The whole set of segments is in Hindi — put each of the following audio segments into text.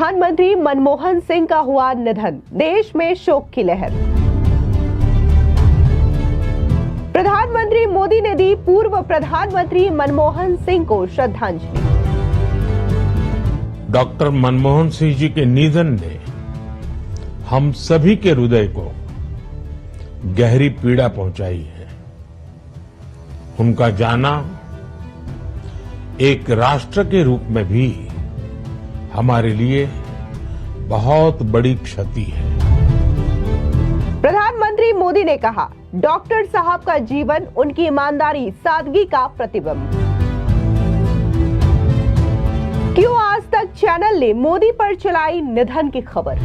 प्रधानमंत्री मनमोहन सिंह का हुआ निधन, देश में शोक की लहर। प्रधानमंत्री मोदी ने दी पूर्व प्रधानमंत्री मनमोहन सिंह को श्रद्धांजलि। डॉक्टर मनमोहन सिंह जी के निधन ने हम सभी के हृदय को गहरी पीड़ा पहुंचाई है। उनका जाना एक राष्ट्र के रूप में भी हमारे लिए बहुत बड़ी क्षति है। प्रधानमंत्री मोदी ने कहा, डॉक्टर साहब का जीवन उनकी ईमानदारी, सादगी का प्रतिबिंब। क्यों आज तक चैनल ने मोदी पर चलाई निधन की खबर।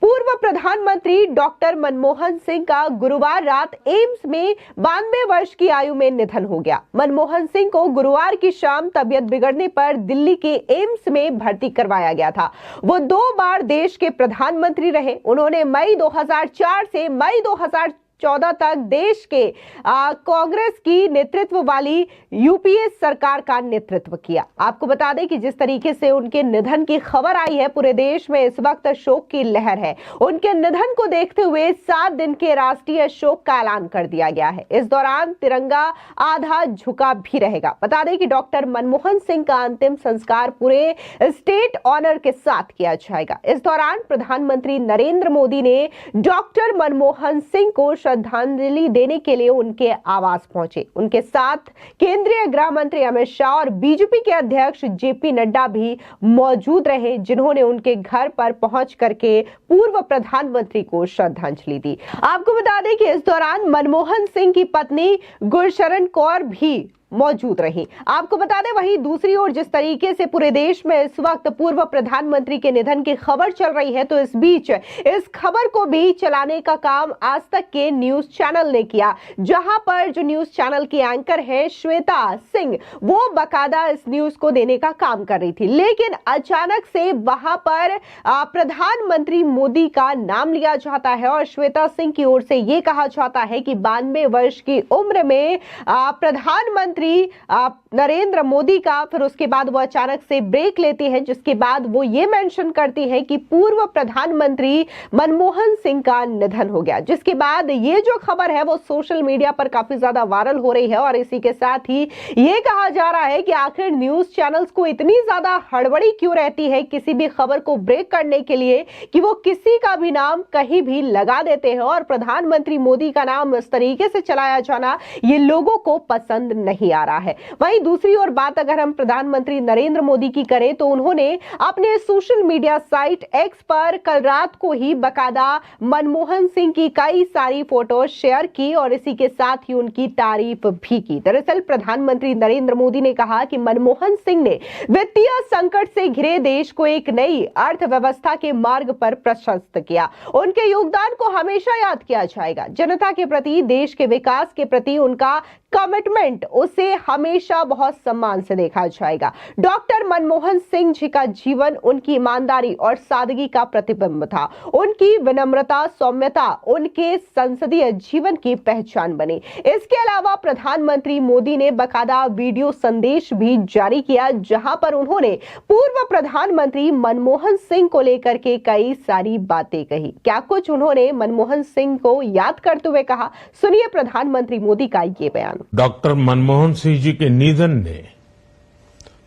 पूर्व प्रधानमंत्री डॉक्टर मनमोहन सिंह का गुरुवार रात एम्स में 92 वर्ष की आयु में निधन हो गया। मनमोहन सिंह को गुरुवार की शाम तबियत बिगड़ने पर दिल्ली के एम्स में भर्ती करवाया गया था। वो 2 बार देश के प्रधानमंत्री रहे। उन्होंने मई 2004 से मई 2014 तक देश के कांग्रेस की नेतृत्व वाली यूपीए सरकार का नेतृत्व किया। आपको बता दें कि जिस तरीके से उनके निधन की खबर आई है, पूरे देश में इस वक्त शोक की लहर है। उनके निधन को देखते हुए 7 दिन के राष्ट्रीय शोक का ऐलान कर दिया गया है। इस दौरान तिरंगा आधा झुका भी रहेगा। बता दें कि डॉक्टर मनमोहन सिंह का अंतिम संस्कार पूरे स्टेट ऑनर के साथ किया जाएगा। इस दौरान प्रधानमंत्री नरेंद्र मोदी ने डॉक्टर मनमोहन सिंह को श्रद्धांजलि देने के लिए उनके आवास पहुंचे। उनके साथ केंद्रीय गृह मंत्री अमित शाह और बीजेपी के अध्यक्ष जेपी नड्डा भी मौजूद रहे, जिन्होंने उनके घर पर पहुंच करके पूर्व प्रधानमंत्री को श्रद्धांजलि दी। आपको बता दें कि इस दौरान मनमोहन सिंह की पत्नी गुरशरण कौर भी मौजूद रही। आपको बता दें, वहीं दूसरी ओर जिस तरीके से पूरे देश में इस वक्त पूर्व प्रधानमंत्री के निधन की खबर चल रही है, तो इस बीच इस खबर को भी चलाने का काम आज तक के न्यूज चैनल ने किया, जहां पर जो न्यूज चैनल की एंकर है श्वेता सिंह, वो बकायदा इस न्यूज को देने का काम कर रही थी। लेकिन अचानक से वहां पर प्रधानमंत्री मोदी का नाम लिया जाता है और श्वेता सिंह की ओर से यह कहा जाता है कि 92 वर्ष की उम्र में प्रधानमंत्री नरेंद्र मोदी का, फिर उसके बाद वो अचानक से ब्रेक लेती है, जिसके बाद वो ये मेंशन करती है कि पूर्व प्रधानमंत्री मनमोहन सिंह का निधन हो गया। जिसके बाद ये जो खबर है वो सोशल मीडिया पर काफी ज्यादा वायरल हो रही है और इसी के साथ ही ये कहा जा रहा है कि आखिर न्यूज चैनल्स को इतनी ज्यादा हड़बड़ी क्यों रहती है किसी भी खबर को ब्रेक करने के लिए, कि वो किसी का भी नाम कहीं भी लगा देते हैं और प्रधानमंत्री मोदी का नाम इस तरीके से चलाया जाना ये लोगों को पसंद नहीं आ रहा है। वहीं दूसरी ओर बात अगर हम प्रधानमंत्री नरेंद्र मोदी की करें, तो उन्होंने अपने सोशल मीडिया साइट एक्स पर कल रात को ही बकायदा मनमोहन सिंह की कई सारी फोटो शेयर की और इसी के साथ ही उनकी तारीफ भी की। दरअसल प्रधानमंत्री नरेंद्र मोदी ने कहा कि मनमोहन सिंह ने वित्तीय संकट से घिरे देश को एक नई अर्थव्यवस्था के मार्ग पर प्रशस्त किया। उनके योगदान को हमेशा याद किया जाएगा। जनता के प्रति, देश के विकास के प्रति उनका कमिटमेंट, उसे हमेशा बहुत सम्मान से देखा जाएगा। डॉक्टर मनमोहन सिंह जी का जीवन उनकी ईमानदारी और सादगी का प्रतिबिंब था। उनकी विनम्रता, सौम्यता उनके संसदीय जीवन की पहचान बनी। इसके अलावा प्रधानमंत्री मोदी ने बकायदा वीडियो संदेश भी जारी किया, जहां पर उन्होंने पूर्व प्रधानमंत्री मनमोहन सिंह को लेकर के कई सारी बातें कही। क्या कुछ उन्होंने मनमोहन सिंह को याद करते हुए कहा, सुनिए प्रधानमंत्री मोदी का ये बयान। डॉक्टर मनमोहन सिंह जी के निधन ने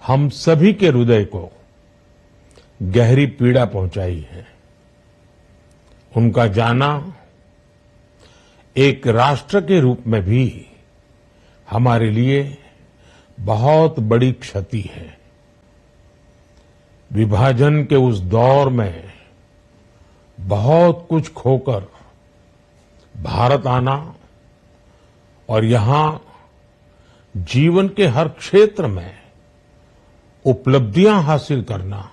हम सभी के हृदय को गहरी पीड़ा पहुंचाई है। उनका जाना एक राष्ट्र के रूप में भी हमारे लिए बहुत बड़ी क्षति है। विभाजन के उस दौर में बहुत कुछ खोकर भारत आना और यहां जीवन के हर क्षेत्र में उपलब्धियां हासिल करना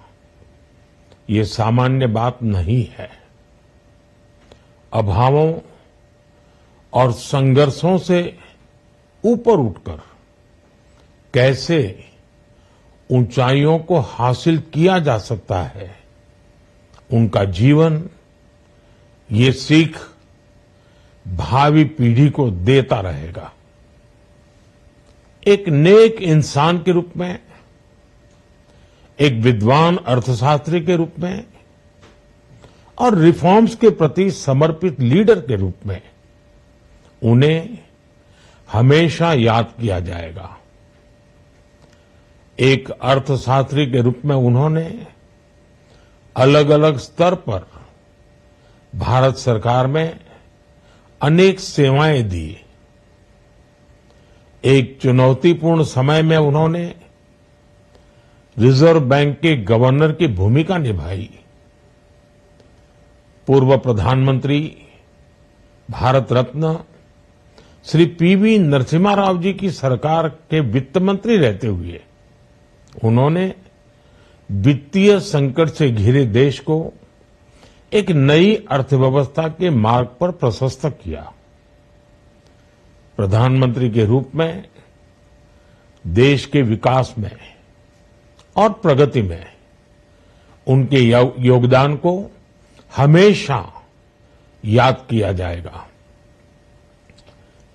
ये सामान्य बात नहीं है। अभावों और संघर्षों से ऊपर उठकर कैसे ऊंचाइयों को हासिल किया जा सकता है, उनका जीवन ये सीख भावी पीढ़ी को देता रहेगा। एक नेक इंसान के रूप में, एक विद्वान अर्थशास्त्री के रूप में और रिफॉर्म्स के प्रति समर्पित लीडर के रूप में उन्हें हमेशा याद किया जाएगा। एक अर्थशास्त्री के रूप में उन्होंने अलग अलग स्तर पर भारत सरकार में अनेक सेवाएं दी। एक चुनौतीपूर्ण समय में उन्होंने रिजर्व बैंक के गवर्नर की भूमिका निभाई। पूर्व प्रधानमंत्री भारत रत्न श्री पीवी नरसिम्हा राव जी की सरकार के वित्त मंत्री रहते हुए उन्होंने वित्तीय संकट से घिरे देश को एक नई अर्थव्यवस्था के मार्ग पर प्रशस्त किया। प्रधानमंत्री के रूप में देश के विकास में और प्रगति में उनके योगदान को हमेशा याद किया जाएगा।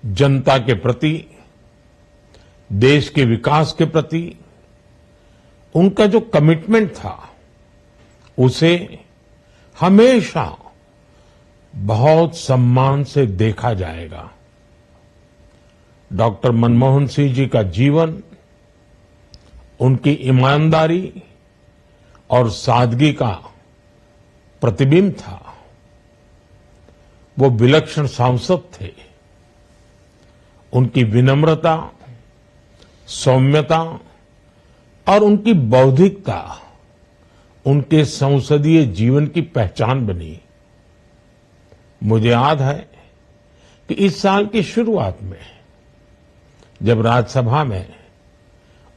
जनता के प्रति, देश के विकास के प्रति उनका जो कमिटमेंट था उसे हमेशा बहुत सम्मान से देखा जाएगा। डॉक्टर मनमोहन सिंह जी का जीवन उनकी ईमानदारी और सादगी का प्रतिबिंब था। वो विलक्षण सांसद थे। उनकी विनम्रता, सौम्यता और उनकी बौद्धिकता उनके संसदीय जीवन की पहचान बनी। मुझे याद है कि इस साल की शुरुआत में जब राज्यसभा में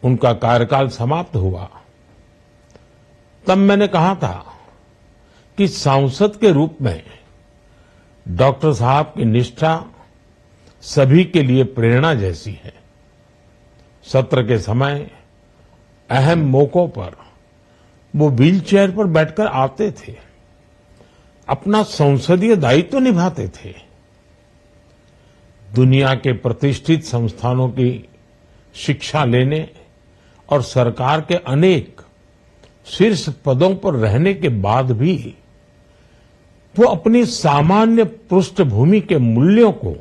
उनका कार्यकाल समाप्त हुआ तब मैंने कहा था कि सांसद के रूप में डॉक्टर साहब की निष्ठा सभी के लिए प्रेरणा जैसी है। सत्र के समय अहम मौकों पर वो व्हीलचेयर पर बैठकर आते थे, अपना संसदीय दायित्व निभाते थे। दुनिया के प्रतिष्ठित संस्थानों की शिक्षा लेने और सरकार के अनेक शीर्ष पदों पर रहने के बाद भी वो अपनी सामान्य पृष्ठभूमि के मूल्यों को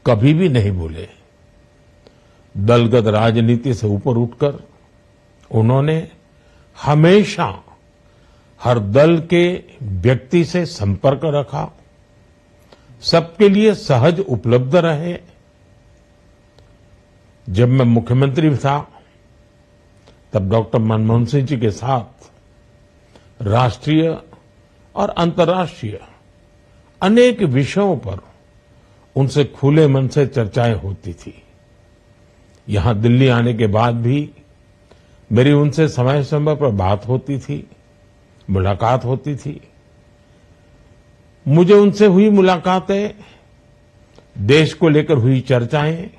कभी भी नहीं भूले। दलगत राजनीति से ऊपर उठकर उन्होंने हमेशा हर दल के व्यक्ति से संपर्क रखा, सबके लिए सहज उपलब्ध रहे। जब मैं मुख्यमंत्री था तब डॉक्टर मनमोहन सिंह जी के साथ राष्ट्रीय और अंतर्राष्ट्रीय अनेक विषयों पर उनसे खुले मन से चर्चाएं होती थी। यहां दिल्ली आने के बाद भी मेरी उनसे समय समय पर बात होती थी, मुलाकात होती थी। मुझे उनसे हुई मुलाकातें, देश को लेकर हुई चर्चाएं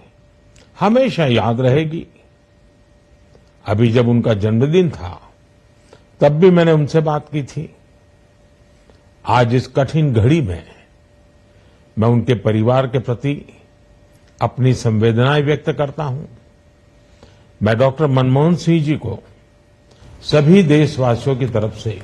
हमेशा याद रहेगी। अभी जब उनका जन्मदिन था तब भी मैंने उनसे बात की थी। आज इस कठिन घड़ी में मैं उनके परिवार के प्रति अपनी संवेदनाएं व्यक्त करता हूं। मैं डॉक्टर मनमोहन सिंह जी को सभी देशवासियों की तरफ से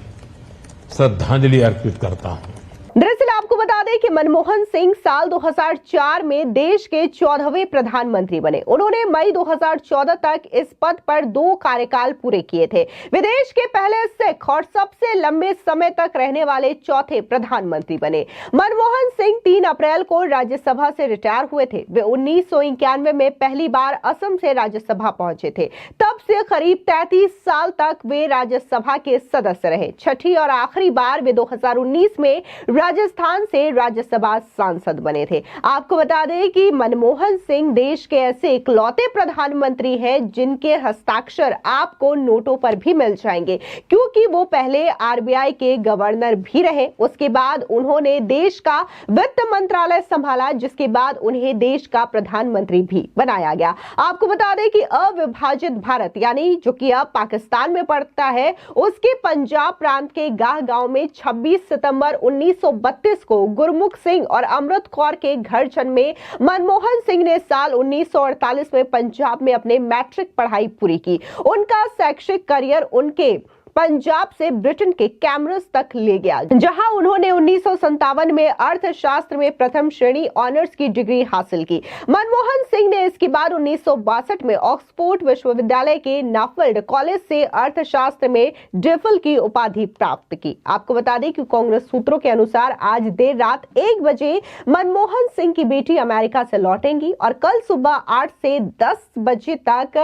श्रद्धांजलि अर्पित करता हूं। दरअसल आपको बता दें कि मनमोहन सिंह साल 2004 में देश के 14वें प्रधानमंत्री बने। उन्होंने मई 2014 तक इस पद पर 2 कार्यकाल पूरे किए थे। वे देश के पहले सिख और सबसे लंबे समय तक रहने वाले 4थे प्रधानमंत्री बने। मनमोहन सिंह 3 अप्रैल को राज्यसभा से रिटायर हुए थे। वे 1991 में पहली बार असम से राज्यसभा पहुंचे थे। तब से करीब 33 साल तक वे राज्यसभा के सदस्य रहे। छठी और आखिरी बार वे 2019 में राजस्थान से राज्यसभा सांसद बने थे। आपको बता दें कि मनमोहन सिंह देश के ऐसे इकलौते प्रधानमंत्री हैं जिनके हस्ताक्षर आपको नोटों पर भी मिल जाएंगे, क्योंकि वो पहले आरबीआई के गवर्नर भी रहे। उसके बाद उन्होंने देश का वित्त मंत्रालय संभाला, जिसके बाद उन्हें देश का प्रधानमंत्री भी बनाया गया। आपको बता दें कि अविभाजित भारत यानी जो कि अब पाकिस्तान में पड़ता है, उसके पंजाब प्रांत के गाह गांव में 26 सितंबर 1932 को को गुरमुख सिंह और अमृत कौर के घर जन्मे मनमोहन सिंह ने साल 1948 में पंजाब में अपने मैट्रिक पढ़ाई पूरी की। उनका शैक्षिक करियर उनके पंजाब से ब्रिटेन के कैम्ब्रिज तक ले गया, जहां उन्होंने 1957 में अर्थशास्त्र में प्रथम श्रेणी ऑनर्स की डिग्री हासिल की। मनमोहन सिंह ने इसके बाद 1962 में ऑक्सफोर्ड विश्वविद्यालय के नाफील्ड कॉलेज से अर्थशास्त्र में डिफिल की उपाधि प्राप्त की। आपको बता दें कि कांग्रेस सूत्रों के अनुसार आज देर रात 1 बजे मनमोहन सिंह की बेटी अमेरिका से लौटेंगी और कल सुबह 8 से 10 बजे तक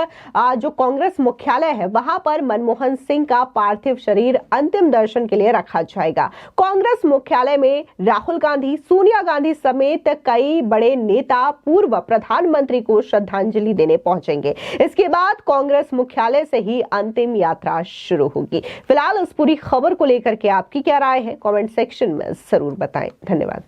जो कांग्रेस मुख्यालय है वहां पर मनमोहन सिंह का पार्थिव शरीर अंतिम दर्शन के लिए रखा जाएगा। कांग्रेस मुख्यालय में राहुल गांधी, सोनिया गांधी समेत कई बड़े नेता पूर्व प्रधानमंत्री को श्रद्धांजलि देने पहुंचेंगे। इसके बाद कांग्रेस मुख्यालय से ही अंतिम यात्रा शुरू होगी। फिलहाल इस पूरी खबर को लेकर के आपकी क्या राय है, कमेंट सेक्शन में जरूर बताएं। धन्यवाद।